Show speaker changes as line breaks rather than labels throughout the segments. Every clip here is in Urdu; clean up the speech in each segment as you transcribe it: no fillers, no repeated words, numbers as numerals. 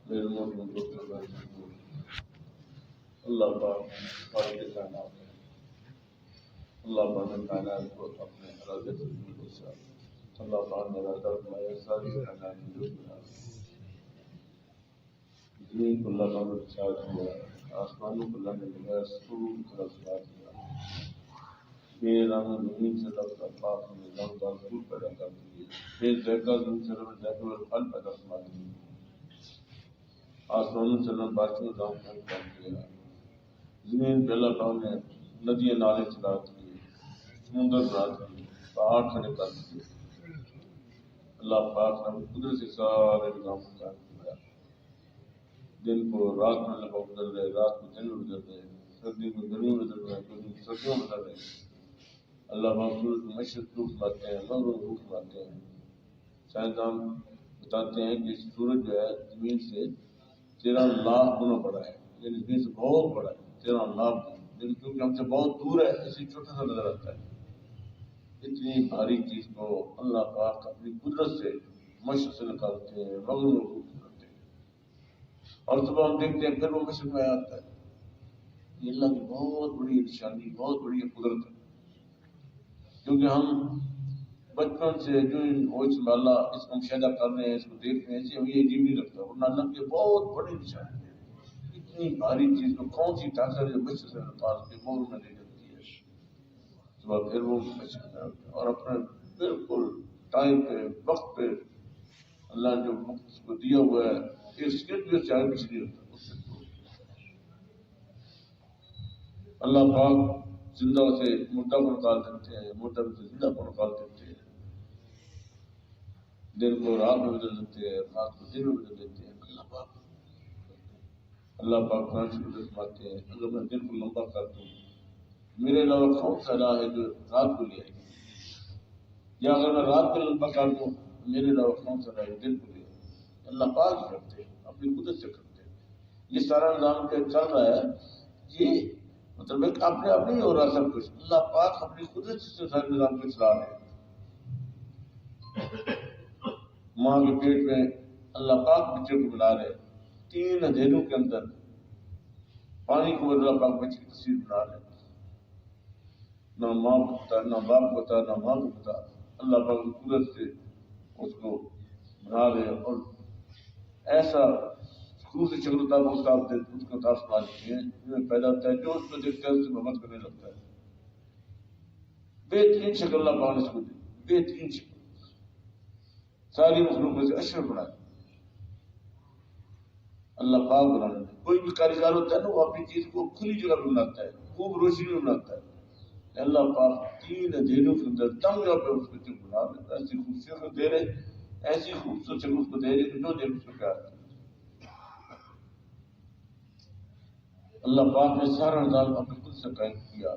میرے مومن دوستوں کا اللہ پاک خالق کائنات ہے۔ اللہ پاک نے کائنات کو اپنے ارادے سے بچا۔ اللہ پاک نے ارادہ فرمایا ساری کائنات میں جو بنا زمین کو اللہ پاک نے بچا دیا، آسمانوں کو اللہ نے لگایا، ستوروں کی طرف سجا دیا۔ بے رنگ زمین سے اللہ پاک نے رنگ دار پھول پیدا کر دیے، بے ذائقہ زمین سے اللہ نے ذائقہ اور پھل پیدا فرما دیے، آسمانوں سے اللہ نے بارشوں کا دام پیدا کر دیا، زمین پہ اللہ پاک نے ندیاں نالے چلا دیے، سمندر بنا دیے، پہاڑ کھڑے کر دیے۔ اللہ پاک نے اپنی قدرت سے سارے نظام کو قائم کیا۔ دن کو رات میں اللہ پاک بدل رہے، رات کو دن میں بدل رہے، سردی میں گرمی میں بدل رہے، گرمی میں سردیوں میں بدل رہے۔ اللہ پاک سورج کو مشرق کو فرماتے ہیں، مغرب کو فرماتے ہیں۔ سائنسدان بتاتے ہیں کہ سورج جو ہے زمین سے 13 لاکھ گنا بڑا ہے، یعنی زمین سے بہت بڑا ہے، 13 لاکھ گنا، لیکن کیونکہ ہم سے بہت دور ہے اس لیے چھوٹا سا نظر آتا ہے۔ اتنی بھاری چیز کو اللہ پاک اپنی قدرت سے مشرق سے نکالتے ہیں، مغرب میں روح کرتے ہیں، اور صبح ہم دیکھتے ہیں پھر وہ مشرق میں آتا ہے۔ یہ اللہ کی بہت بڑی نشانی، بہت بڑی قدرت ہے، کیونکہ ہم بچپن سے جو ہوش سنبھالا اس کو مشاہدہ کر رہے ہیں، اس کو دیکھ رہے ہیں، اسے ہمیں یہ عجیب نہیں لگتا، ورنہ اللہ کی بہت بڑی نشانی ہے۔ اتنی بھاری چیز کو کون سی طاقت ہے جو مشرق سے نکال کے مغرب میں لے جاتی ہے، صبح پھر وہ مشرق میں آتا ہے، اور اپنے بالکل ٹائم پہ وقت پہ اللہ نے جو وقت اس کو دیا ہوا ہے، ایک سیکنڈ بھی چاہے پیچھے نہیں ہوتا۔ اللہ پاک زندہ سے مردہ کو نکال دیتے ہیں، مردہ سے زندہ کو نکال دیتے ہیں، دن کو رات میں بدل دیتے ہیں، رات کو دن میں بدل دیتے ہیں۔ اللہ پاک قرآن سے فرماتے ہیں اگر میں دن کو لمبا کر دوں میرے علاوہ کون سا راہ ہے جو رات کو لے آئے گا، یا اگر میں رات کو لمبا کر دوں میرے علاوہ کون سا راہ ہے دن کو لے آئے گا۔ اللہ پاک کرتے ہیں، اپنی قدرت سے کرتے ہیں۔ یہ سارا نظام کیا چل رہا ہے، یہ مطلب ایک اپنے آپ نہیں ہو رہا سب کچھ، اللہ پاک اپنی قدرت سے سارے نظام کو چلا رہے ہیں۔ ماں کے پیٹ میں اللہ پاک بچے کو بنا رہے، 3 اندھیروں کے اندر پانی کو اللہ پاک بچے کی تصویر بنا رہے، نہ ماں کو پتا، نہ باپ کو پتا، نہ ماں کو پتا، اللہ پاک کی قدرت سے اس کو بنا رہے، اور ایسا خصوصی شکل و تعلق اس کا دیتے ہیں جو پیدا ہوتا ہے، جو اس کو دیکھتا ہے اس سے محبت کرنے لگتا ہے۔ بہترین شکل اللہ پاک نے اس کو دی، بہترین شکل، ساری مخلوق میں سے اشرف بنایا اللہ پاک بنانے میں۔ کوئی بھی کاریگر ہوتا ہے نا وہ اپنی چیز کو کھلی جگہ پہ بناتا ہے، خوب روشنی میں بناتا ہے، اللہ پاک 3 اندھیروں کے اندر تنگ جگہ پہ اس کو چیز بنا رہے، ایسی خوبصورت دے رہے، ایسی خوبصورت شکل اس کو دے رہے کہ جو دیکھ اس کو پیار ہے۔ اللہ پاک نے سارا نظام اپنے خود سے قائم کیا۔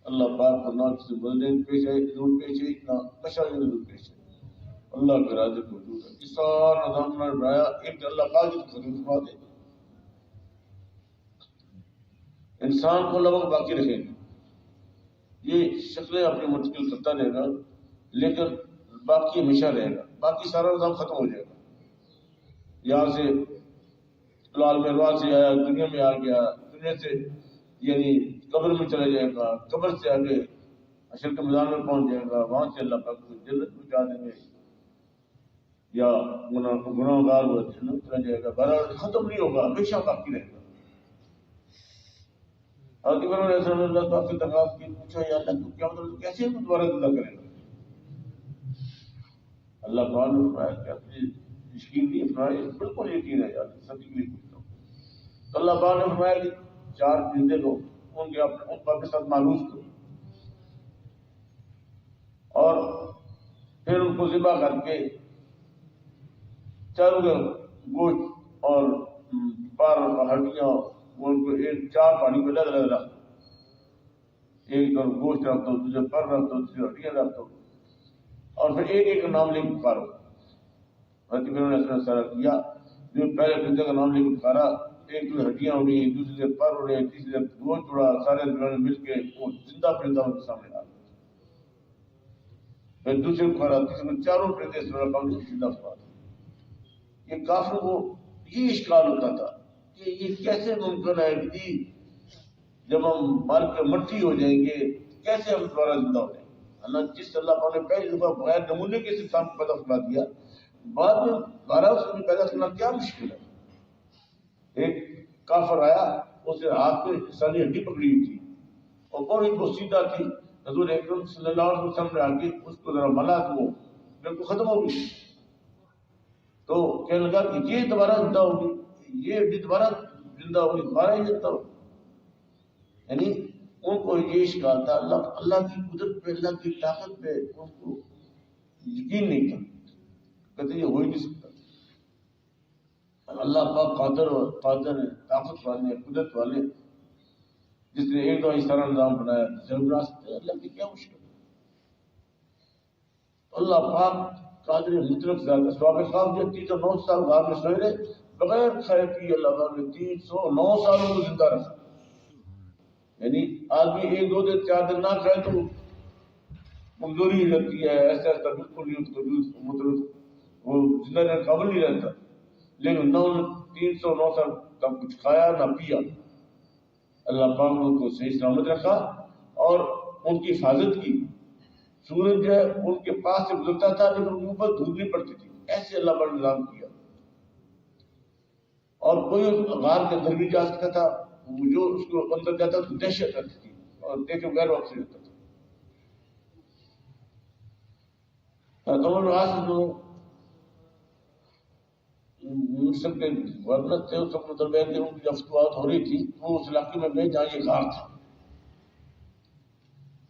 اللہ پاک کو نہ کسی بدلے پیش آئے ضرور پیش آئی، نہ کشا ضرور پیش آئی، اللہ کے ارادے کو موجود ہے۔ اس سارا نظام نے بنایا ایک اللہ پاک کی خدمت فرما دے، انسان کو لوگ باقی رکھیں گے، یہ شکلیں اپنی منتقل کرتا رہے گا لیکن باقی ہمیشہ رہے گا، باقی سارا نظام ختم ہو جائے گا۔ یہاں سے لال مروا سے آیا دنیا میں آ گیا، دنیا سے یعنی قبر میں چلا جائے گا، قبر سے آگے حشر کے میدان میں پہنچ جائے گا، وہاں سے اللہ پاک کو جنت میں جا دیں گے، یا گناہ گار ہوا جنت چلا جائے گا، بہرحال ختم نہیں ہوگا، ہمیشہ باقی رہے گا۔ حضرت ابراہیم علیہ السلام نے اللہ پاک سے درخواست کی، پوچھا یا اللہ تو کیا مطلب کیسے ہم دوبارہ زندہ کرے گا؟ اللہ پاک نے فرمایا کہ اپنی یقین نہیں فرمایا، بالکل یقین ہے یار، سبھی کے لیے پوچھتا ہوں۔ تو اللہ پاک نے فرمایا کہ 4 زندے لوگ ان کے ساتھ معروف کرو، اور پھر ان کو ذبح کر کے چاروں گوشت اور پر اور ہڈیاں وہ ان کو 4 پانی میں الگ الگ رکھ دو، ایک طرف گوشت رکھ دو، دوسرے پر رکھ دو، دوسرے ہڈیاں رکھ دو، اور پھر ایک ایک کا نام لے کے پکارو۔ حضرت ابراہیم علیہ السلام نے سارا کیا، جو پہلے بندے کا نام لے کے پکارا، ایک تو ہڈیاں اڑی، دوسرے سے پر اڑے، تیسرے سے گوشت اڑا، سارے مل کے وہ زندہ پرندہ ان کے سامنے آ گیا۔ پھر دوسرے کو پکارا، تیسرے کو، چاروں پرندے اس طرح زندہ فرما دیا۔ کہ کافروں کو یہ اشکال ہوتا تھا کہ یہ کیسے ممکن ہے کہ جب ہم مر کے مٹی ہو جائیں گے کیسے ہم دوبارہ زندہ ہو جائیں گے. اللہ جس اللہ پاک نے پہلی دفعہ بغیر نمونے کے انسان کو پیدا کرا دیا، بعد میں دوبارہ اس کو پیدا کرنا کیا مشکل ہے. ایک کافر آیا، اس نے ہاتھ میں انسانی ہڈی پکڑی ہوئی تھی اور بڑی وہ سیدھا تھی. حضور اکرم صلی اللہ علیہ وسلم نے آ کے اس کو ذرا ملا تو وہ بالکل ختم ہو گئی. تو کہنے لگا کہ یہ دوبارہ زندہ ہوگی، یہ ہڈی دوبارہ زندہ ہوگی، دوبارہ یہ زندہ ہوگی. یعنی ان کو یہ اشکال تھا، اللہ کی قدرت پہ، اللہ کی طاقت پہ ان کو یقین نہیں تھا. کہتے یہ ہو ہی نہیں سکتا. اللہ پاک قادر ہے، طاقت والے ہیں، قدرت والے، جس نے ایک دو اس طرح نظام بنایا ضرور سکتے. اللہ کی کیا مشکل ہے. اللہ پاک قادر مطلق ذات. اسباب خواب جو 309 سال غار میں سوئے رہے بغیر کھائے پیے، اللہ پاک نے 309 سالوں کو زندہ رکھا. یعنی آدمی 1 2 دن 4 دن نہ کھائے تو کمزوری ہی رہتی ہے، ایسا ایسا بالکل نہیں، اس کو مطلب وہ زندہ رہنے قابل نہیں رہتا. لیکن 309 سال تک کچھ کھایا نہ پیا. اللہ پاک نے ان کو صحیح سلامت رکھا اور ان کی حفاظت کی. سورج جو ہے ان کے پاس سے گزرتا تھا لیکن ان کے اوپر دھوپ نہیں پڑتی تھی. ایسے اللہ پر نظام کیا. اور کوئی غار کے اندر بھی جا سکتا تھا، جو اس کو اندر جاتا تو دہشت رہتی تھی اور دیکھے بغیر وقت سے جاتا تھا. مصر کے گورنر تھے، اس وقت درمیان میں ان کی افواہات ہو رہی تھی، وہ اس علاقے میں گئے جہاں یہ غار تھا.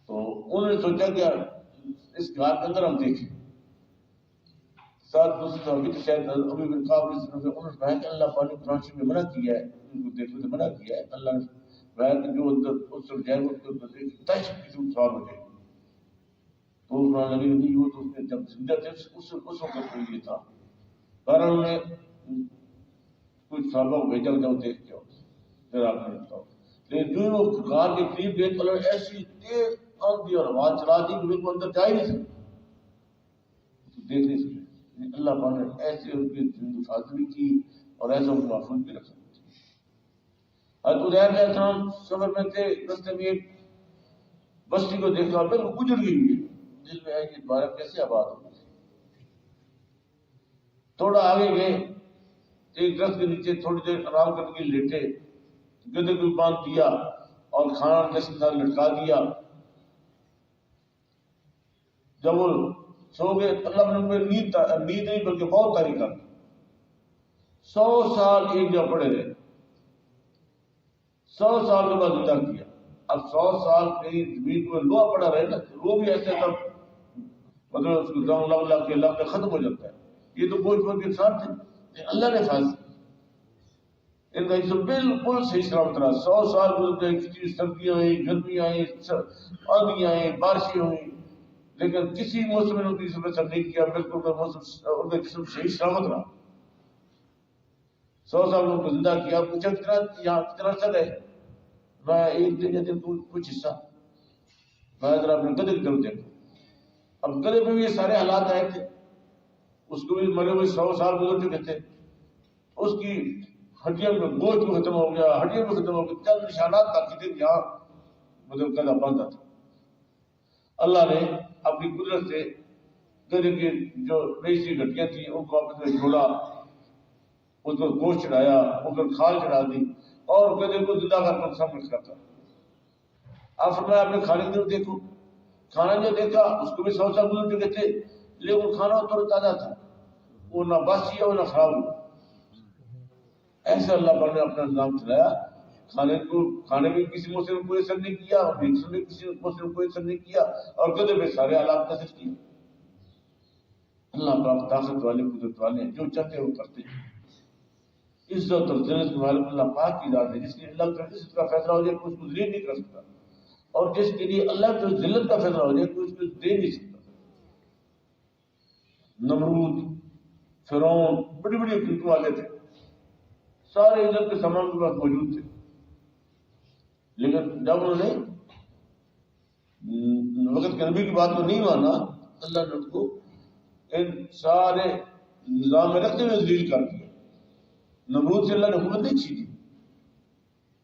تو انہوں نے سوچا کہ اس غار کے اندر ہم دیکھیں. ساتھ دوسرے ابھی تو شاید ابھی بن کعب انہوں نے کہا کہ اللہ پاک نے قرآن شریف میں منع کیا ہے، ان کو دیکھنے سے منع کیا ہے. اللہ نے کہا کہ جو اندر اس سے جائے اس کے اندر تش قسم سوال ہو جائے گی. تو قرآن نبی نہیں وہ تو اس نے جب زندہ تھے اس وقت کو یہ تھا. بہرحال انہوں نے کچھ صحابہ کو بھیجا جاؤ دیکھ کے پھر آپ نے بتاؤ. لیکن جو وہ غار کے قریب گئے تو ایسی تیز آندھی اور ہوا چلا دی کہ وہ اندر جا ہی نہیں سکتے، دیکھ نہیں سکتے. اللہ پاک نے ایسے ان کی حفاظت کی اور ایسا ان کو محفوظ بھی رکھا. حضرت عزیر علیہ السلام سفر میں تھے، رستے میں ایک بستی کو دیکھا بالکل گزر گئی ہوئی. دل میں آئی کہ دوبارہ کیسے آباد ہو. تھوڑا آگے گئے، ایک درخت کے نیچے تھوڑی دیر آرام کرنے کے لیے لیٹے، گدے کو باندھ دیا اور کھانا جس کے ساتھ لٹکا دیا. جب وہ سو گئے اللہ نے نیند نہیں بلکہ بہت تاریخ کر 100 سال ایک جگہ پڑے رہے. 100 سال کے بعد زندہ کیا. اب 100 سال کہیں زمین کو لوہا پڑا رہے نا، وہ بھی ایسے تب مطلب اس کو دم لگ کے اللہ میں ختم ہو جاتا ہے. یہ تو بوجھ بوجھ کے انسان تھے، اللہ نے فاصل ان کا اسم بالکل صحیح سلامت رہا. 100 سال گزر گئے، کسی سردیاں آئیں، گرمیاں آئیں، آندھیاں آئیں، بارشیں ہوئیں، لیکن کسی موسم نے ان کی سمجھ نہیں کیا. بالکل موسم ان کا جسم صحیح سلامت رہا. 100 سال ان کو زندہ کیا. پوچھا یہاں کتنا سر ہے؟ میں ایک دن کچھ حصہ. میں ذرا اپنے گدے کی طرف دیکھا. اب گدے میں بھی یہ سارے حالات آئے تھے، اس کو بھی مرے ہوئے 100 سال گزر چکے تھے. اس کی ہڈیاں میں گوشت بھی ختم ہو گیا، ہڈیاں بھی ختم ہو گئی، چند نشانات باقی تھے جہاں مطلب گدا باندھا تھا. اللہ نے اپنی قدرت سے گدے کی جو نئی سی ہڈیاں تھیں ان کو آپس میں جوڑا، اس پر گوشت چڑھایا، اس پر کھال چڑھا دی اور گدے کو زندہ کر کر سامنے کرتا. آپ فرمایا اپنے کھانے کی طرف دیکھو. کھانا جو دیکھا اس کو بھی 100 سال گزر چکے تھے، لیکن کھانا تو تازہ تھا، وہ نہ باسی ہے وہ نہ خراب ہوا. ایسے اللہ پاک نے اپنا نظام چلایا. کھانے میں کسی موسم میں کوئی اثر نہیں کیا، اور جسم میں کسی موسم میں کوئی اثر نہیں کیا، اور گدے میں سارے حالات کا اثر کیا. اللہ پاک طاقت والے، قدرت والے ہیں، جو چاہتے ہیں وہ کرتے ہیں. عزت اور ذلت کے مالک اللہ پاک کی ذات ہے، جس کے اللہ کی عزت کا فیصلہ ہو جائے کوئی اس کو ذلیل نہیں کر سکتا، اور جس کے لیے اللہ کی ذلت کا فیصلہ ہو جائے کوئی اس کو دے نہیں سکتا. نمرود، فرعون بڑی بڑی حکومتوں والے تھے، سارے عزت کے سامان کے پاس موجود تھے، لیکن جب انہوں نے وقت کے نبی کی بات کو نہیں مانا، اللہ نے ان کو ان سارے نظام میں رکھتے ہوئے ذلیل کر دیا. نمرود سے اللہ نے حکومت نہیں چھینی،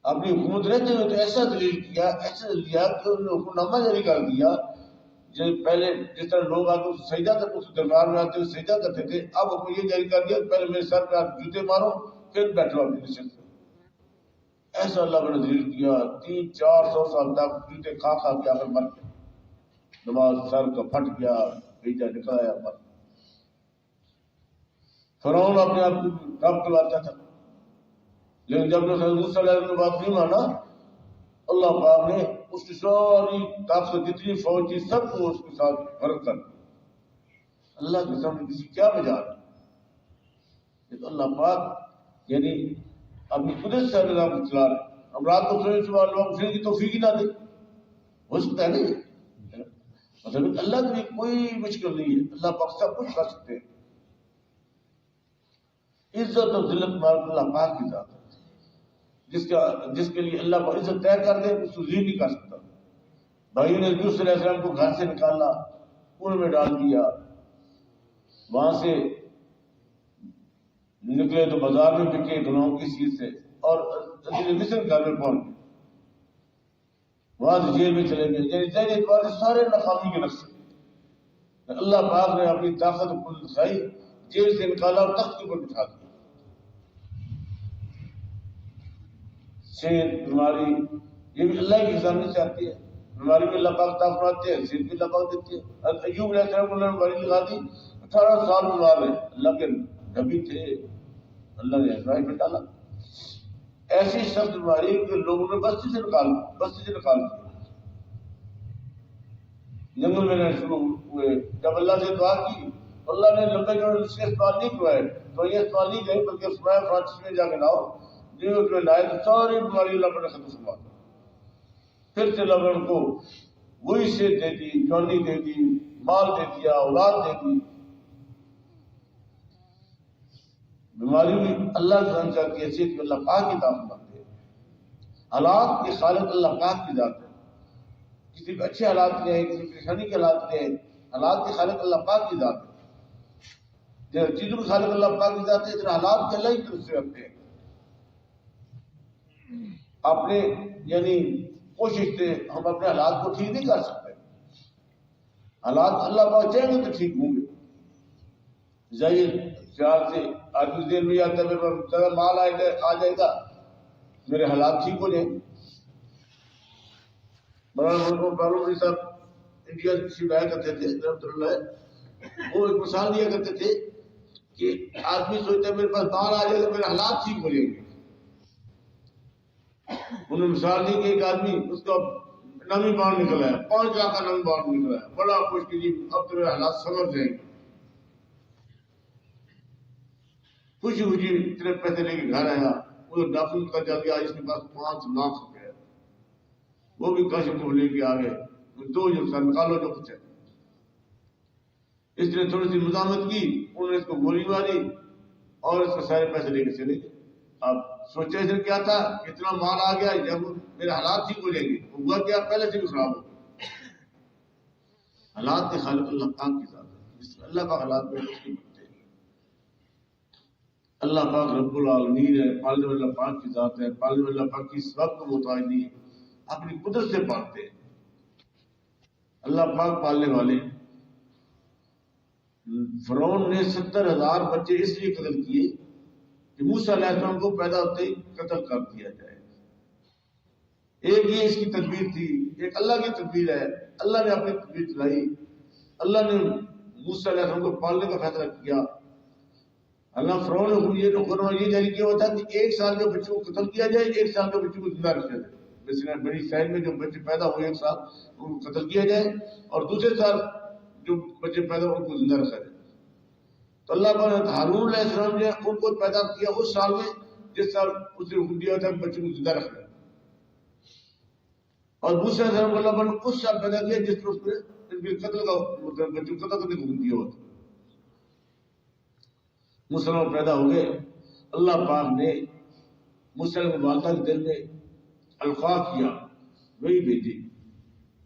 اپنی حکومت رہتے ہوئے تو ایسا ذلیل کیا کہ انہوں نے حکم نامہ جاری کر دیا. پہلے جس طرح لوگ آتے سجدہ کرتے اس دربار میں آتے ہوئے سجدہ کرتے تھے، اب حکم یہ جاری کر دیا پہلے میرے سر پہ آپ جوتے مارو پھر بیٹھو اپنی نشست پہ. ایسا اللہ نے ذلیل کیا 300-400 سال تک جوتے کھا کے آ کر مر گیا. نماز سر کا پھٹ گیا، بھیجا نکل آیا مر. فرعون اپنے آپ کو رب کہلاتا تھا، لیکن جب موسیٰ علیہ السلام نے بات نہیں مانا، اللہ پاک نے اس کی ساری طاقت جتنی فوج تھی سب کو اس کے ساتھ فرق کر دیا. اللہ کے سامنے کسی کیا مجال ہے؟ تو اللہ پاک یعنی اپنی قدرت سے نظام کو چلا رہے. ہم رات کو سوئے صبح لوگ اٹھنے کی توفیق ہی نہ دے، ہو سکتا ہے نہیں؟ مطلب اللہ کے لیے کوئی مشکل نہیں ہے، اللہ پاک سب کچھ کر سکتے ہیں. عزت اور ذلت مالک اللہ پاک کی ذات ہے. جس کے لیے اللہ کو عزت طے کر دے اس کو ذلیل نہیں کر سکتا. بھائیوں نے یوسف علیہ السلام کو گھر سے نکالا، کنویں میں ڈال دیا، وہاں سے نکلے تو بازار میں بکے گناہوں کی چیز سے، اور مصر گھر میں پہنچ گئے، وہاں سے جیل میں چلے گئے. یعنی ظاہر اعتبار سے سارے ناکامی کے نقصے. اللہ پاک نے اپنی طاقت کو دکھائی، جیل سے نکالا اور تخت کے اوپر بٹھا دیا. صحت بیماری یہ بھی اللہ کی خزانے سے آتی ہے. بیماری میں اللہ پاک عطا فرماتے ہیں، صحت بھی اللہ پاک دیتے ہیں. ایوب علیہ السلام کو اللہ نے بیماری لگا دی، 18 سال بیمار رہے. اللہ کے نبی تھے، اللہ نے ازمائش میں ڈالا. ایسی سخت بیماری کہ لوگوں نے بستی سے نکال دیا. جنگل میں رہنا شروع ہوئے. جب اللہ سے دعا کی اللہ نے لمبے جوڑے سے سوال نہیں کروائے، تو یہ سوال نہیں گئے بلکہ سمایا فرانسس میں جا کے لاؤ. جو لائے تو ساری بیماری اللہ پر ختم فرما. پھر سے اللہ ان کو وہی صحت دے دی، جوانی دے دی، مال دے دیا، اولاد دے دی. بیماری بھی اللہ کے انسان کی حیثیت میں اللہ پاک کی طاقت مانتے ہیں. حالات کے خالق اللہ پاک کی ذات ہے. کسی بھی اچھے حالات کے ہیں، کسی پریشانی کے حالات کے ہیں، حالات کے خالق اللہ پاک کی ذات ہے. جب چیزوں کے خالق اللہ پاک کی ذات ہے، اتنا حالات کے اللہ ہی طرف سے رکھتے ہیں. اپنے یعنی کوشش سے ہم اپنے حالات کو ٹھیک نہیں کر سکتے. حالات اللہ پاک چاہیں گے تو ٹھیک ہوں گے. ظاہر خیال سے آدمی دیر میں آتا ہے میرے پاس زیادہ مال آ جائے گا، میرے حالات ٹھیک ہو جائیں گے. مولانا صاحب انڈیا سے آیا کرتے تھے رحمۃ اللہ، وہ ایک مثال دیا کرتے تھے کہ آدمی سوچتا ہے میرے پاس مال آ جائے گا میرے حالات ٹھیک ہو جائیں گے. انہوں نے مثال دی کہ ایک آدمی اس کا نامی بانڈ نکل آیا، 5 لاکھ کا نامی بانڈ نکل آیا، بڑا خوش کی جی اب تو میرے حالات سمجھ جائیں گے. خوشی خوشی اتنے پیسے لے کے گھر آیا، وہ ڈاکٹر کا جا کے اس کے پاس 5 لاکھ روپے ہے. وہ بھی کاشف کو لے کے آ گئے، 2 سال نکالو جو کچھ ہے. اس نے تھوڑی سی مزاحمت کی، انہوں نے اس کو گولی ماری اور اس کے سارے پیسے لے کے چلے گئے. اب سوچا اس نے کیا تھا، اتنا مال آ گیا جب میرے حالات ٹھیک ہو جائیں گے. ہوا کیا، پہلے سے بھی خراب ہو گئے. حالات کے خالق اللہ پاک کی ذات ہے. اللہ پاک حالات میں کچھ نہیں بنتے. اللہ پاک رب العالمین ہے، پالنے والا پاک کی ذات ہے. پالنے والا پاک کی سبب کو محتاج نہیں ہے، اپنی قدرت سے پالتے ہیں. اللہ پاک پالنے والے. فرعون نے 70,000 بچے اس لیے قتل کیے کہ موسیٰ علیہ السلام کو پیدا ہوتے ہی قتل کر دیا جائے. ایک یہ اس کی تدبیر تھی، ایک اللہ کی تدبیر ہے. اللہ نے اپنی تدبیر چلائی. اللہ نے موسیٰ علیہ السلام کو پالنے کا فیصلہ کیا. اللہ فرعون نے یہ قرآن یہ جاری کیا ہوتا کہ 1 سال کے بچوں کو قتل کیا جائے، 1 سال کے بچوں کو زندہ رکھا جائے. بڑی سائن میں جو بچے پیدا ہوئے 1 سال ان کو قتل کیا جائے، اور دوسرے سال جو بچے پیدا ہوئے ان کو زندہ رکھا جائے. تو اللہ نے ہارون علیہ السلام نے ان کو پیدا کیا اس سال میں جس سال اس نے حکم دیا تھا کہ بچوں کو زندہ رکھنا. اور موسیٰ علیہ السلام کو اللہ نے اس سال پیدا کیا جس میں اس نے ان کے قتل کا بچوں کو قتل کرنے کا حکم دیا ہوا تھا. مسلمان پیدا ہو گئے. اللہ پاک نے موسیٰ علیہ والدہ کے دل میں القاء کیا، وہی بھیجی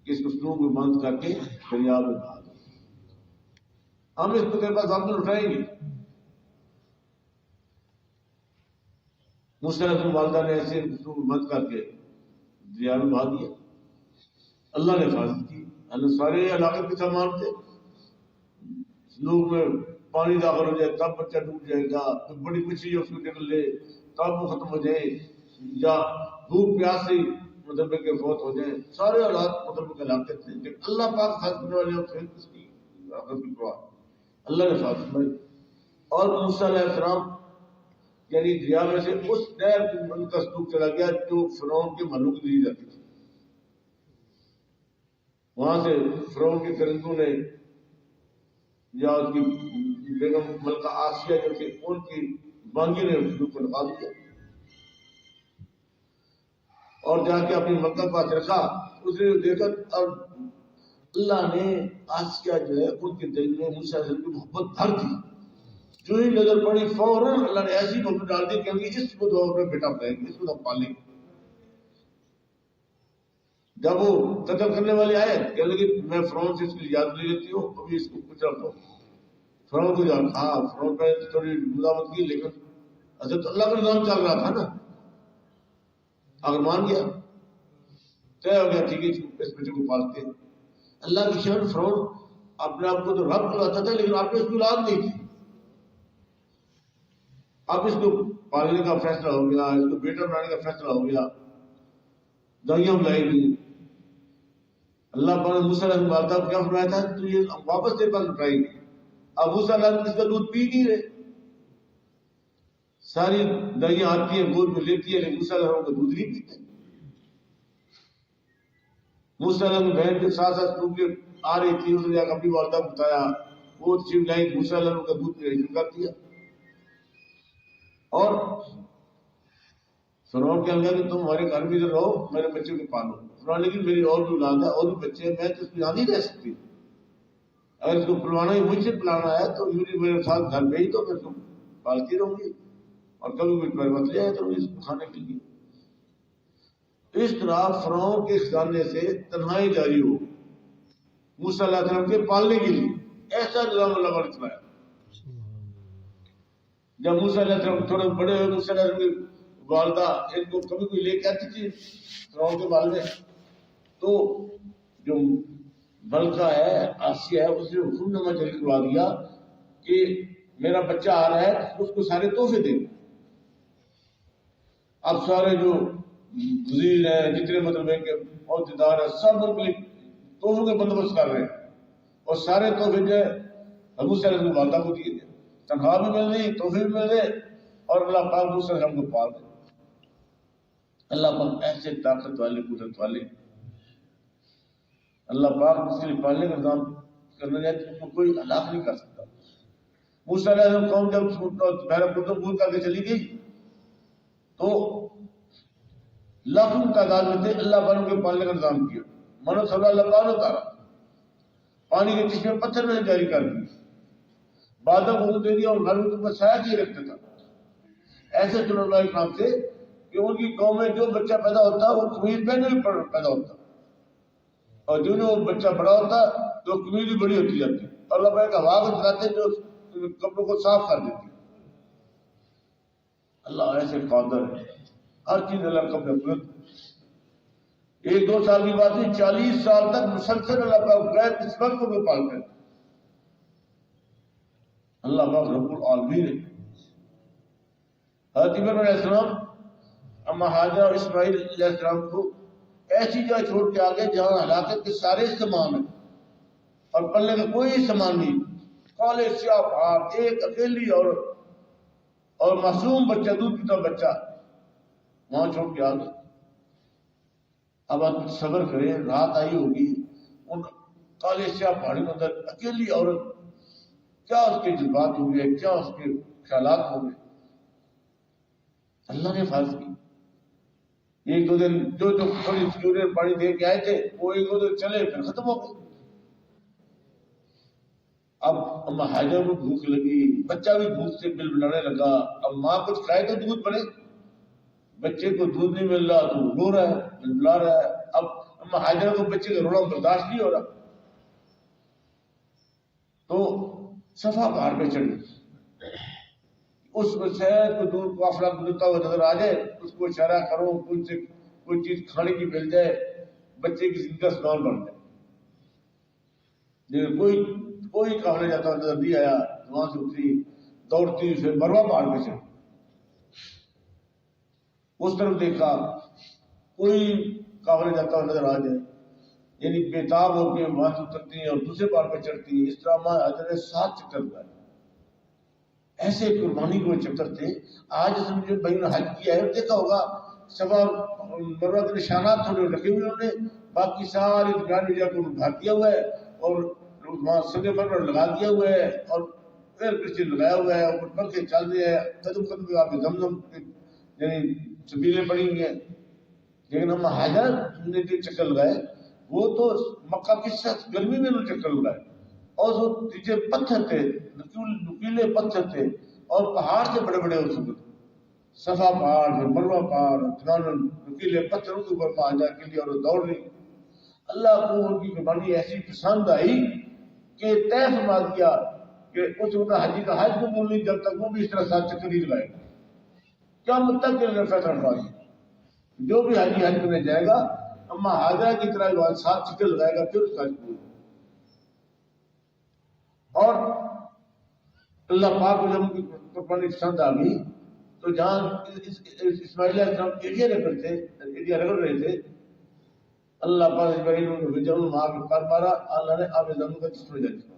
کہ اس مصنوع کو بند کر کے دریا میں بہا دو. ہم اس کو تیرے پاس واپس اٹھائیں گے. موسیٰ علیہ السلام والدہ نے ایسے بند کر کے دریا میں بہا دیا. اللہ نے حفاظت کی. اللہ سارے علاقے کے سامان تھے. صندوق میں پانی داخل ہو جائے تب بچہ ڈوب جائے گا, تو بڑی مچھلی اس کو نکل لے تب وہ ختم ہو جائے, یا بھوک پیاس سے مطلب کے فوت ہو جائیں. سارے حالات مطلب کے علاقے تھے, لیکن اللہ پاک حفاظت کرنے والے اور پھر اس کی حفاظت کی دعا اللہ نے حفاظت کی. اور موسیٰ علیہ السلام یعنی دریا میں سے اس نہر کا سلوک چلا گیا جو فرعون کے محلوں کی لی جاتی تھی. وہاں سے فرعون کے کرندوں نے یا اس کی بیگم ملکہ آسیہ جو تھی ان کی بانگی نے سلوک کو نکال دیا اور جا کے اپنی مکہ پاس رکھا. اس نے دیکھا اور اللہ نے آسیہ جو ہے ان کے دل میں موسیٰ علیہ السلام کی محبت بھر دی. جو ہی نظر پڑی فوراً اللہ نے ایسی محبت ڈال دی کہ اس کو تو اپنا بیٹا بنائیں گے, اس کو تو پالیں گے. جب وہ قتل کرنے والے آئے کہنے لگے میں فرعون سے اس کی یاد لے لیتی ہوں, ابھی اس کو کچھ رکھتا ہوں. فرعون کو جان ہاں فرعون پہ تھوڑی مداوت کی, لیکن حضرت اللہ کا نظام چل رہا تھا نا. اگر مان گیا طے ہو گیا, ٹھیک ہے اس بچے کو پالتے ہیں. اللہ کی شان فرعون اپنے آپ کو تو رب کہلاتا تھا, لیکن آپ نے اس کی اولاد نہیں تھی. اب اس کو پالنے کا فیصلہ ہو گیا, اس کو بیٹا بنانے کا فیصلہ ہو گیا, دائیاں بلائی گئی. اللہ پاک نے موسیٰ علیہ السلام والدہ کو کیا فرمایا تھا, تو یہ واپس تیرے پاس لٹائیں گے. اب موسیٰ علیہ السلام اس کا دودھ پی نہیں رہے. ساری دائیاں آتی ہیں گود میں لیتی ہے, لیکن موسیٰ علیہ السلام کا دودھ نہیں پیتے. موسیٰ علیہ السلام بہن کے ساتھ ساتھ ٹوکے آ رہی تھی, اس نے جا کے اپنی والدہ کو بتایا, وہ چیز لائی, موسیٰ علیہ السلام کا دودھ پینا شروع کر دیا. اور فرعون کہنے لگا کہ تم ہمارے گھر میں ادھر رہو, میرے بچے کو پالو. فرعون لیکن میری اور بھی اولاد ہے, اور بھی بچے ہیں, میں تو اس کو یہاں نہیں رہ سکتی. اگر اس کو پلوانا ہی مجھ سے پلانا ہے تو میرے ساتھ گھر بھیج دو, میں اس کو پالتی رہوں گی اور کبھی بھی میرے پاس لے آئے تو اس کو کھانے کے لیے. اس طرح فرعون کے خزانے سے تنہائی جاری ہو موسیٰ علیہ السلام کے پالنے کے لیے. ایسا نظام اللہ نے چلایا. جب موسیٰ علیہ السلام تھوڑے بڑے ہوئے, موسیٰ علیہ السلام کی والدہ ان کو کبھی کوئی لے کے آتی تھی فرعون کے بال میں, تو جو ملکہ ہے آسیہ ہے اس نے حکم نامہ جاری کروا دیا کہ میرا بچہ آ رہا ہے, اس کو سارے تحفے دیں. اب سارے جو وزیر ہیں, جتنے مطلب ہیں کہ عہدیدار ہیں, سب ان کے لیے تحفوں کے بندوبست کر رہے ہیں, اور سارے تحفے جو ہے موسیٰ علیہ السلام والدہ کو دیے گئے. تنخواہ بھی مل رہی, تحفے بھی مل رہے, اور اللہ پاک موسیٰ علیہ السلام کو پال رہے. اللہ پاک ایسے طاقت والے قدرت والے, اللہ پاک اس کے لیے پالنے کا نظام کرنا جائے تو اس کو کوئی ہلاک نہیں کر سکتا. موسیٰ علیہ السلام قوم جب بحر قطب پور کر کے چلی گئی تو لاکھوں تعداد میں تھے. اللہ پاک کے پالنے کا نظام کیا. منو صلی اللہ پاک اتارا, پانی کے چشمے پتھر میں جاری کر دی, بادل کو دے دیا, اور گھر میں تم سایہ کیے رکھتا تھا. ایسے رسول اللہ کرام سے کہ ان کی قوم میں جو بچہ پیدا ہوتا وہ قمیض پہنے بھی پیدا ہوتا, اور جو وہ بچہ بڑا ہوتا تو قمیض بھی بڑی ہوتی جاتی, اور اللہ پاک ہوا کو چلاتے جو کپڑوں کو صاف کر دیتی. اللہ ایسے قادر ہے, ہر چیز اللہ کا قدرت. ایک دو سال کی بات نہیں, 40 سال تک مسلسل اللہ پاک غیر اس وقت کو پالتے ہیں. اللہ پاک رب العالمین ہے. حضرت ابراہیم علیہ السلام اما حاجرہ اور اسماعیل علیہ السلام کو ایسی جگہ چھوڑ کے آگے جہاں ہلاکت کے سارے سامان ہیں اور پلنے کا کوئی سامان نہیں. کالے سیاہ پہاڑ, ایک اکیلی عورت اور معصوم بچہ, دودھ پیتا بچہ وہاں چھوڑ کے آگے. اب آپ صبر کریں, رات آئی ہوگی, ان کالے سیاہ پہاڑی کے اندر اکیلی عورت, کیا اس کے جذبات ہوں گے, کیا اس کے خیالات ہوں گے. اللہ نے حفاظت کی. ایک دو دن جو تھوڑی سکیورٹی پانی دے کے آئے تھے وہ ایک دو دن چلے پھر ختم ہو گئے. اب اما حاجر کو بھوک لگی, بچہ بھی بھوک سے بل بلانے لگا. اب ماں کچھ کھائے تو دودھ بنے, بچے کو دودھ نہیں مل رہا تو رو رہا ہے, بل بلا رہا ہے. اب اما حاجر کو بچے کا رونا برداشت نہیں ہو رہا تو صفا پہاڑ پہ چڑھ گئی. اس شہر کو دور قافلہ گزرتا ہوا نظر آ جائے، اس کو اشارہ کرو، ان سے کوئی چیز کھانے کی مل جائے، بچے کی زندگی کا سامان بن جائے. لیکن کوئی قافلہ جاتا ہوا نظر نہیں آیا. وہاں سے اتری، دوڑتی اسے مروہ پہاڑ پہ چڑھی. اس طرف دیکھا، کوئی قافلہ جاتا ہوا نظر آ جائے، یعنی بےتاب ہو کے وہاں سے اترتی ہیں اور دوسرے پہاڑ پہ چڑھتی ہیں. اس طرح ماں حضرت نے 7 چکر لگائے. ایسے قربانی کے چکر تھے. آج سمجھے بھائی نے حج کیا ہے، دیکھا ہوگا صفا مروہ کے نشانات تھوڑے رکھے ہوئے انہوں نے، باقی ساری جان جا کو ڈھا دیا ہوا ہے اور وہاں سگے پر لگا دیا ہوا ہے اور ایئر کرسچن لگایا ہوا ہے اور پنکھے چل رہے ہیں، قدم قدم پہ آپ کے زمزم یعنی سبیلیں پڑی ہوئی ہیں. لیکن ہم حاضر نے جو چکر لگائے وہ تو مکہ کی سخت گرمی میں انہوں چکر لگائے، اور وہ نیچے پتھر تھے، نکیلے پتھر تھے اور پہاڑ سے بڑے بڑے اس وقت صفا پہاڑ مروہ پہاڑ نکیلے پتھروں کے اوپر پہاڑ جا کے لیے اور دوڑ رہی. اللہ کو ان کی قربانی ایسی پسند آئی کہ طے فرما دیا کہ اس وقت حاجی کا حج قبول نہیں جب تک وہ بھی اس طرح 7 چکر ہی لگائے گا. کیا مطلب کہ فیصلہ فرما دیا جو بھی حاجی حج کرنے جائے گا اما حاضرہ کی طرح 7 چکر لگائے گا پھر اس کا حج قبول. اور اللہ پاک کو جب ان کی قربانی پسند آ گئی تو جہاں اسماعیل علیہ السلام ایریا رگڑ رہے تھے، اللہ پاک اسماعیل کو بھیجا، انہوں نے آگ پر مارا، اللہ نے آب زمزم کا چشمہ جاری کیا.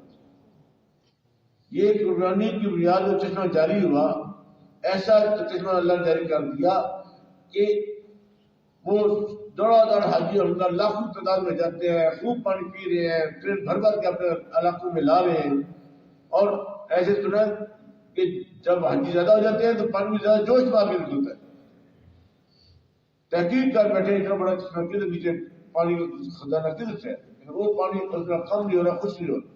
یہ قربانی کی بنیاد میں چشمہ جاری ہوا. ایسا چشمہ اللہ نے جاری کر دیا کہ وہ دوڑا دوڑ حاجی اور لاکھوں تعداد میں جاتے ہیں، خوب پانی پی رہے ہیں، ٹرین بھر بھر کے اپنے علاقوں میں لا رہے ہیں. اور ایسے سنا کہ جب حاجی زیادہ ہو جاتے ہیں تو پانی میں زیادہ جوش میں آگے نکلتا ہے. تحقیق کر بیٹھے اتنا بڑا چشمہ کدھر نیچے پانی کا خزانہ کدھر سے ہے، لیکن وہ پانی اتنا کم نہیں ہو رہا، کچھ نہیں ہو رہا.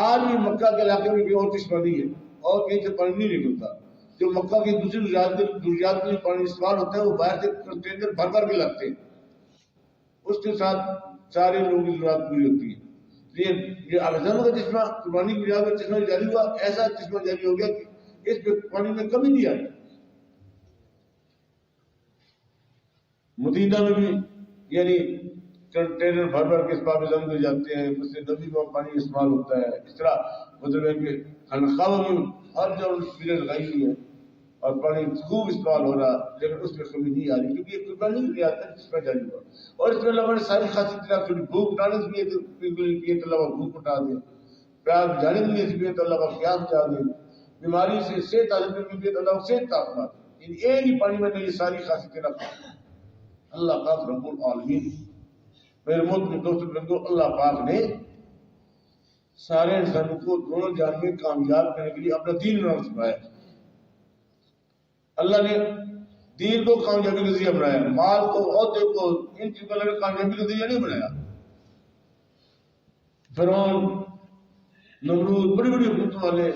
آج بھی مکہ کے علاقے میں کوئی اور چشمہ نہیں ہے اور کہیں سے پانی نہیں نکلتا. جو مکہ کی دوسری ضروریات میں پانی استعمال ہوتا ہے وہ باہر سے کنٹینر بھر بھر کے لگتے ہیں، اس کے ساتھ سارے لوگوں کی ضرورت پوری ہوتی ہے. یہ اعظم کا چشمہ قربانی کی بنیاد پر چشمہ جاری ہوا، ایسا چشمہ جاری ہو گیا کہ اس پہ پانی میں کمی نہیں آئی. مدینہ میں بھی یعنی کنٹینر بھر بھر کے اس باب زم میں جاتے ہیں، مسجد نبی میں پانی استعمال ہوتا ہے. اس طرح مطلب ہے کہ خانقاہوں میں ہر جگہ چیزیں لگائی ہوئی ہیں اور پانی خوب استعمال ہو رہا، لیکن اس میں کمی نہیں آ رہی کیونکہ یہ قربانی کی بنیاد پر چشمہ جاری ہوا. اور اس میں اللہ نے ساری خاصیت تھوڑی بھوک مٹانے سے بھی تو اللہ بھوک مٹا دے، پیاس بجھانے کے لیے بھی تو اللہ پیاس بجھا دے، بیماری سے صحت حاصل کرنے کے لیے تو اللہ صحت عطا دے. ان ایک ہی پانی میں یہ ساری خاصیتیں رکھا اللہ پاک رب العالمین. میرے ملک میں دوستوں بندو، اللہ پاک نے سارے انسانوں کو دونوں جان میں کامیاب کرنے کے لیے اپنا دین بنایا. اللہ نے دین کو کامیابی کا ذریعہ بنایا، مال کو عہدے کو ان چیزوں کو اللہ نے کامیابی کا ذریعہ نہیں بنایا. فرعون نمرود بڑی بڑی حکومتوں والے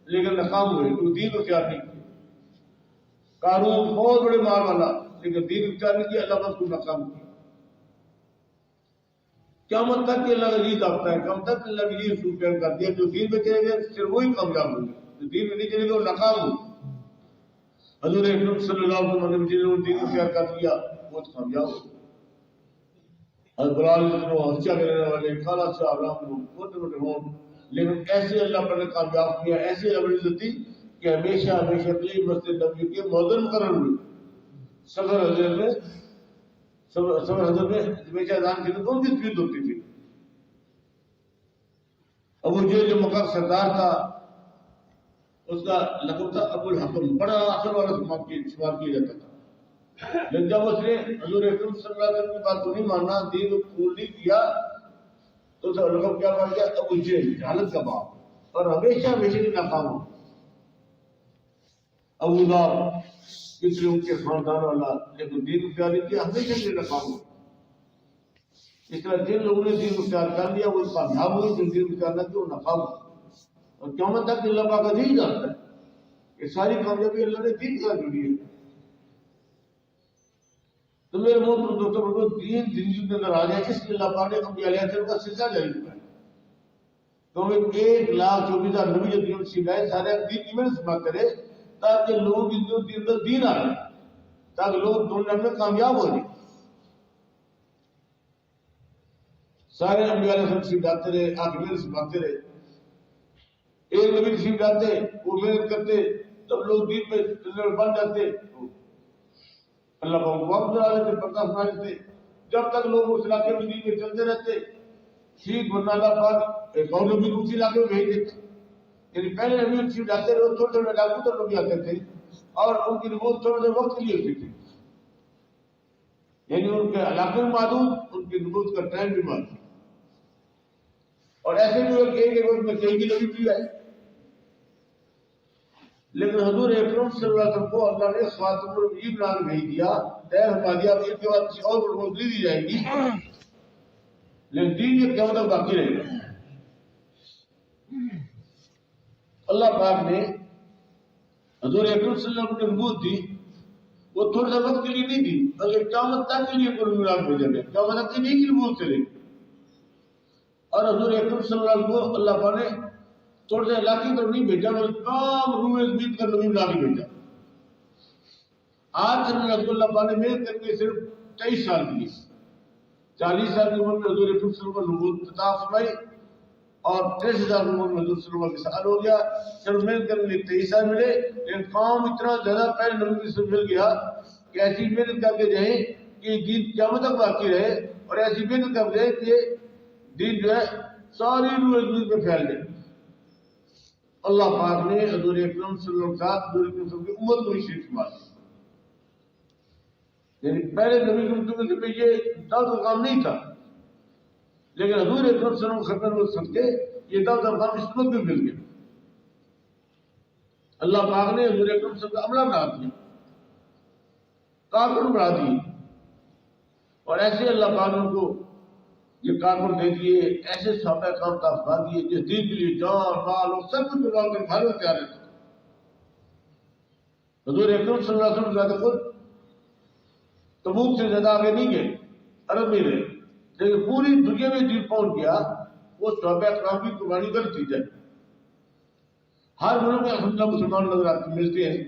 لیکن ناکام ہوئے کیونکہ دین کو اختیار نہیں کیا. قارون بہت بڑے مال والا لیکن دین کو اختیار نہیں کیا، اللہ بس کو ناکام کیا. قیامت تک کہ اللہ کا یہ دعوتا ہے، قیامت تک اللہ نے یہ اصول بیان کر دیا جو دین میں چلے گئے صرف وہی کامیاب ہوں گے، جو دین میں نہیں چلے گئے وہ ناکام ہوں. حضور اکرم صلی اللہ علیہ وسلم جنہوں نے دین کو اختیار کر لیا وہ کامیاب ہو. اور بلال ہنسیا کے رہنے والے خالہ صاحب رام چھوٹے موٹے ہوں لیکن ایسے اللہ پر نے کامیاب کیا، ایسے اللہ نے عزت دی کہ ہمیشہ ہمیشہ کے مسجد نبی کے مؤذن مقرر ہوئے. سفر حضرت میں ہمیشہ اذان کے ان کی سپیڈ ہوتی تھی. ابو جہل جو مکہ کا سردار تھا اس کا لقب تھا ابو الحکم، بڑا اثر والا شمار کیا جاتا تھا. لیکن جب اس نے حضور اکرم صلی اللہ علیہ وسلم کی بات کو نہیں ماننا، دین کو قبول نہیں کیا تو اس کا لقب کیا بن گیا؟ ابو جہل، جہالت کا باپ، اور ہمیشہ ہمیشہ کی ناکام ہو. ابو لہب کتنے ان کے خاندان والا لیکن دین کو پیار نہیں کیا، ہمیشہ کے لیے ناکام ہو. اس طرح جن لوگوں نے دین کو پیار کر لیا وہ کامیاب ہوئے، جن دین کو پیار نہ کیا وہ ناکام ہو. اور قیامت تک اللہ پاک کا یہی جانتا ہے کہ ساری کامیابی اللہ نے دین کے ساتھ جڑی ہے. تو میرے محترم دوستوں دین زندگی کے اندر آ جائے، اس لیے اللہ پاک نے انبیاء علیہ السلام کا سلسلہ جاری کیا ہے. تو 1,24,000 نبی جو دین سکھائے سارے دین ایونٹ سما کرے تاکہ لوگوں کی اندر دین آ جائے، تاکہ لوگ دنیا میں کامیاب ہو جائیں. سارے انبیاء علیہ السلام سکھاتے رہے، آگے محنت سکھاتے رہے. ایک نبی تشریف لاتے، وہ محنت کرتے، تب لوگ دین پہ بن جاتے، اللہ کو واپس ڈال لیتے، پردہ سنا لیتے. جب تک لوگ اس علاقے میں دین میں چلتے رہتے، ٹھیک ورنہ اللہ پاک ایک اور نبی کو اسی علاقے میں بھیج دیتے. یعنی پہلے نبی تشریف لاتے رہے، تھوڑے تھوڑے علاقوں تک نبی آتے تھے اور ان کی نبوت تھوڑے تھوڑے وقت کے لیے ہوتی تھی. یعنی ان کے علاقے میں محدود، ان کی نبوت کا ٹائم بھی محدود. اور ایسے بھی ہوئے کہ ایک وقت میں کئی بھی نبی بھی آئے، لیکن حضور اکرم صلی اللہ علیہ وسلم کو اللہ نے خاتم النبیین نام بھیج دیا، طے فرما دیا ان کے بعد کسی اور کو نہیں دی جائے گی، لیکن دین یہ قیامت تک باقی رہے گا. اللہ پاک نے حضور اکرم صلی اللہ علیہ وسلم کو نبوت دی، وہ تھوڑے سے وقت کے لیے نہیں دی بلکہ قیامت تک کے لیے قرآن بھیجا گیا، قیامت تک کی نہیں کی نبوت سے. اور حضور اکرم صلی اللہ علیہ وسلم کو اللہ پاک نے تھوڑے سے علاقے پر نہیں بھیجا بلکہ تمام روح زمین کا نبی بنا کے بھیجا. آج رسول اللہ پاک نے محنت کر کے صرف 23 سال کی، 40 سال کی عمر میں حضور اکرم صلی اللہ علیہ وسلم کو نبوت عطا فرمائی اور 63 کی عمر میں حضور صلی اللہ علیہ وسلم کا ہو گیا. صرف محنت کرنے کے لیے 23 سال ملے، لیکن کام اتنا زیادہ پہلے نبی سے مل گیا کہ ایسی محنت کر کے جائیں کہ دین قیامت تک باقی رہے، اور ایسی محنت کر جائے کہ دین جو ہے ساری روح زمین پہ پھیل جائے. اللہ پاک نے حضور اکرم صلی اللہ علیہ وسلم حضور اکرم صلی اللہ علیہ وسلم کی امت کو ہی شریف فرما دیا. یعنی پہلے نبی کے میں یہ دعوت کا کام نہیں تھا، لیکن حضور اکرم صلی اللہ علیہ وسلم خدمت سن کے یہ دعوت کا کام اس امت میں مل گیا. اللہ پاک نے حضور اکرم صلی اللہ علیہ وسلم کا عملہ بنا دیا، کارکن بنا دیے، اور ایسے اللہ پاک نے ان کو یہ کارکن دے دیے، ایسے صحابہ کرام کا فرما دیے جس دین کے لیے جان مال اور سب کچھ قربان کر بھارت تیار ہے. حضور اکرم صلی اللہ علیہ وسلم زیادہ خود تبوک سے زیادہ آگے نہیں گئے، عرب میں رہے، لیکن پوری دنیا میں دین پہنچ گیا. وہ صحابہ کرام کی قربانی کر دی جائے. ہر ملک میں الحمدللہ مسلمان نظر آتے ملتے ہیں.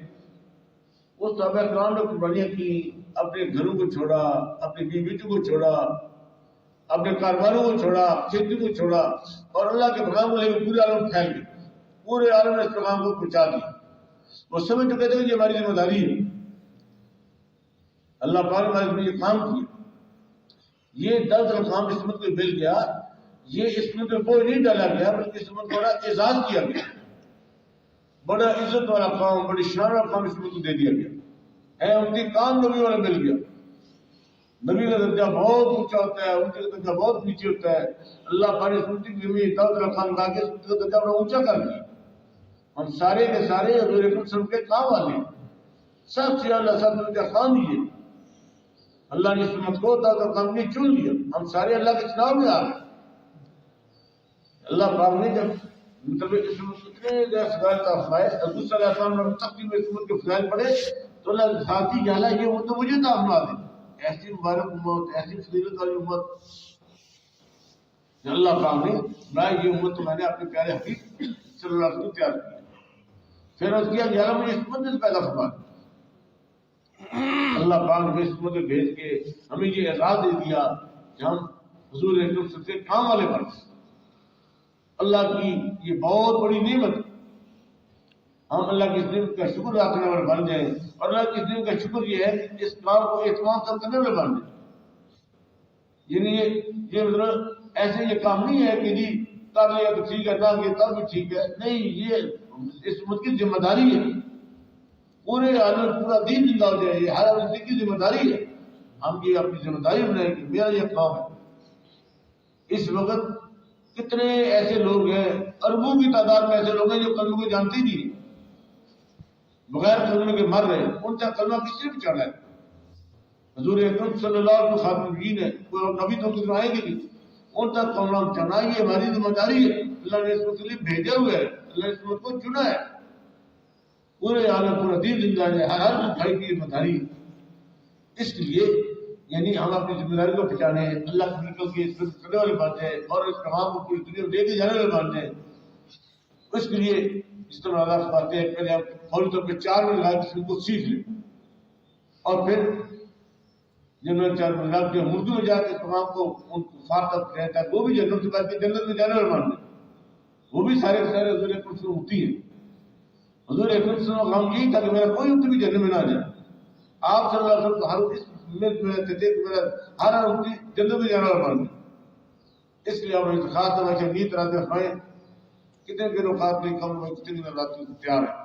وہ صحابہ کرام نے قربانیاں کی، اپنے گھروں کو چھوڑا، اپنی بیوی بچوں کو چھوڑا، اپنے کاروباروں کو چھوڑا، کھیتی کو چھوڑا، اور اللہ کے پیغام کو لے کے پورے عالم پھیل گئے. پورے عالم نے اس پیغام کو پہنچا دیا. وہ سمجھ چکے تھے کہ یہ ہماری ذمہ داری ہے. اللہ پاک نے ہمارے یہ کام کیا. یہ 10 کام اس امت کو مل گیا. یہ اس امت میں کوئی نہیں ڈالا گیا بلکہ اس امت کو بڑا اعزاز کیا گیا. بڑا عزت والا کام، بڑی شان والا کام اس امت کو دے دیا گیا ہے. ان کی کام نبی والا مل گیا. نبی کا درجہ بہت اونچا ہوتا ہے، ان کا درجہ بہت نیچے ہوتا ہے. اللہ پاک نے سنتی زمین دعوت کا کام لا کے اس کا درجہ بڑا اونچا کر دیا. ہم سارے کے سارے حضور اکرم صلی اللہ علیہ وسلم کے کام والے ہیں. سب سے اللہ سب کا کام ہی ہے. اللہ نے اس امت کو دعوت کا کام نہیں چن لیا. ہم سارے اللہ کے چناؤ میں آ گئے. اللہ پاک نے جب مطلب اس امت کو اتنے فضائل کا فرمائے، حضور صلی اللہ علیہ وسلم نے تقدیم میں اس امت کے فضائل پڑھے تو اللہ ساتھی کہ اللہ یہ امت تو مجھے عطا فرما دے. ایسی مبارک امت، ایسی فضیلت والی امت اللہ پاک نے بنائی. یہ امت تو میں نے اپنے پیارے حبیب صلی اللہ علیہ وسلم تیار کیا. پھر اس کیا کہ اللہ مجھے اس امت سے پیدا فرما. اللہ پاک نے اس امت کو بھیج کے ہمیں یہ اعزاز دے دیا کہ ہم حضور اکرم صلی اللہ علیہ وسلم سے کام والے بن. اللہ کی یہ بہت بڑی نعمت. ہم اللہ کی اس نعمت کا شکر ادا کرنے والے بن جائیں، اور اللہ کی اس نعمت کا شکر یہ ہے کہ اس کام کو اہتمام سے کرنے والے بن جائیں. یعنی یہ مطلب ایسے یہ کام نہیں ہے کہ جی کر لیا تو ٹھیک ہے، نہ کیا تب بھی ٹھیک ہے. نہیں، یہ اس امت کی ذمہ داری ہے. پورے عالم پورا دین زندہ ہو جائے، یہ ہر آدمی کی ذمہ داری ہے. ہم یہ اپنی ذمہ داری بنائیں کہ میرا یہ کام ہے. اس وقت کتنے ایسے لوگ ہیں، اربوں کی تعداد میں ایسے لوگ ہیں جو کلمہ کو جانتے ہی نہیں، بغیر کلمے کے مر رہے ہیں. ان کا کلمہ کس نے پہنچانا ہے؟ حضور اکرم صلی اللہ علیہ وسلم خاتم النبیین ہے، کوئی اور نبی تو کس آئیں گے نہیں. ان تک کلمہ پہنچانا یہ ہماری ذمہ داری ہے. اللہ نے اس کو لیے بھیجا ہوا ہے، اللہ نے اس کو چنا ہے. پورے عالم پورا دین زندہ ہے، ہر بھائی کی ذمہ داری. اس لیے یعنی ہم اپنی ذمہ داری کو پہچانیں، اللہ کے ملکوں کی کرنے والے بنتے ہیں اور اس کلام کو پوری دنیا میں دے کے جانے والے بنتے ہیں۔ اس کے لیے اس طرح اللہ سے باتیں پہلے ہم فوری طور پہ 4 مہینے لگا کے کو سیکھ لیں، اور پھر جن میں 4 مہینے لگا کے اردو میں جا کے تمام کو ان کو تک رہتا ہے، وہ بھی جنت سے بات کی جنت میں جانے والے بنتے ہیں، وہ بھی سارے سارے حضور اکرم سے ہوتی ہے۔ حضور اکرم صلی اللہ علیہ وسلم یہی تھا کہ میرا کوئی امتی بھی جنت میں نہ جائے۔ آپ صلی اللہ علیہ وسلم ہر اس ملک میں رہتے تھے کہ میرا ہر امتی جنت میں جانے والا بن گیا۔ اس لیے ہم خاص طرح سے نیت رات میں کتنے دنوں خاص نہیں کم ہوئے، کتنے دن رات تیار ہے۔